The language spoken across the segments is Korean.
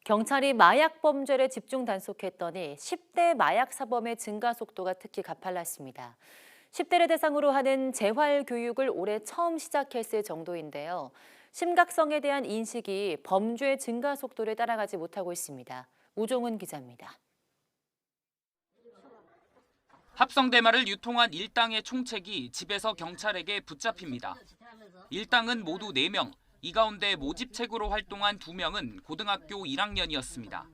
경찰이 마약 범죄를 집중 단속했더니 10대 마약 사범의 증가 속도가 특히 가팔랐습니다. 10대를 대상으로 하는 재활 교육을 올해 처음 시작했을 정도인데요. 심각성에 대한 인식이 범죄 증가 속도를 따라가지 못하고 있습니다. 우종은 기자입니다. 합성대마를 유통한 일당의 총책이 집에서 경찰에게 붙잡힙니다. 일당은 모두 4명, 이 가운데 모집책으로 활동한 2명은 고등학교 1학년이었습니다.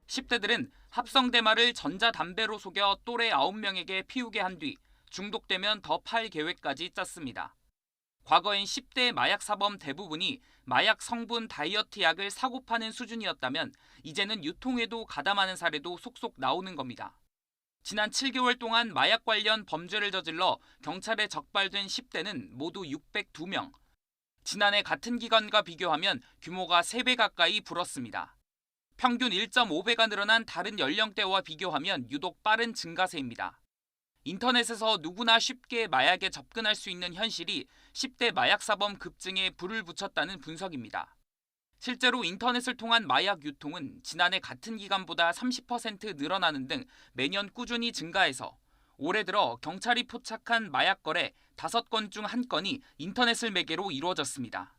10대들은 합성대마를 전자담배로 속여 또래 9명에게 피우게 한 뒤 중독되면 더 팔 계획까지 짰습니다. 과거엔 10대 마약 사범 대부분이 마약 성분 다이어트 약을 사고 파는 수준이었다면 이제는 유통에도 가담하는 사례도 속속 나오는 겁니다. 지난 7개월 동안 마약 관련 범죄를 저질러 경찰에 적발된 10대는 모두 602명. 지난해 같은 기간과 비교하면 규모가 3배 가까이 불었습니다. 평균 1.5배가 늘어난 다른 연령대와 비교하면 유독 빠른 증가세입니다. 인터넷에서 누구나 쉽게 마약에 접근할 수 있는 현실이 10대 마약 사범 급증에 불을 붙였다는 분석입니다. 실제로 인터넷을 통한 마약 유통은 지난해 같은 기간보다 30% 늘어나는 등 매년 꾸준히 증가해서 올해 들어 경찰이 포착한 마약 거래 5건 중 1건이 인터넷을 매개로 이루어졌습니다.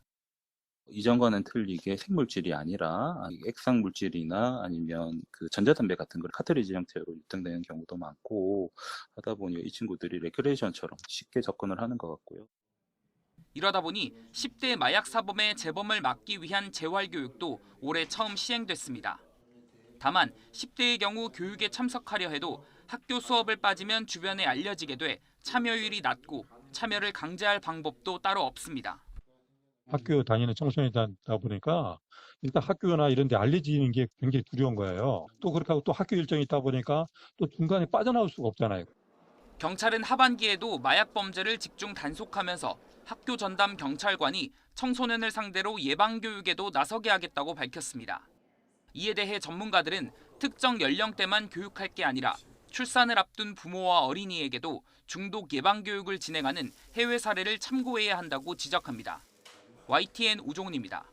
이전과는 틀리게 생물질이 아니라 액상 물질이나 아니면 그 전자담배 같은 걸 카트리지 형태로 유통되는 경우도 많고 하다 보니 이 친구들이 레크레이션처럼 쉽게 접근을 하는 것 같고요. 이러다 보니 10대 마약 사범의 재범을 막기 위한 재활교육도 올해 처음 시행됐습니다. 다만 10대의 경우 교육에 참석하려 해도 학교 수업을 빠지면 주변에 알려지게 돼 참여율이 낮고 참여를 강제할 방법도 따로 없습니다. 학교 다니는 청소년이다 보니까 일단 학교나 이런 데 알려지는 게 굉장히 두려운 거예요. 또 그렇게 하고 또 학교 일정이 있다 보니까 또 중간에 빠져나올 수가 없잖아요. 경찰은 하반기에도 마약 범죄를 집중 단속하면서 학교 전담 경찰관이 청소년을 상대로 예방교육에도 나서게 하겠다고 밝혔습니다. 이에 대해 전문가들은 특정 연령대만 교육할 게 아니라 출산을 앞둔 부모와 어린이에게도 중독 예방교육을 진행하는 해외 사례를 참고해야 한다고 지적합니다. YTN 우종훈입니다.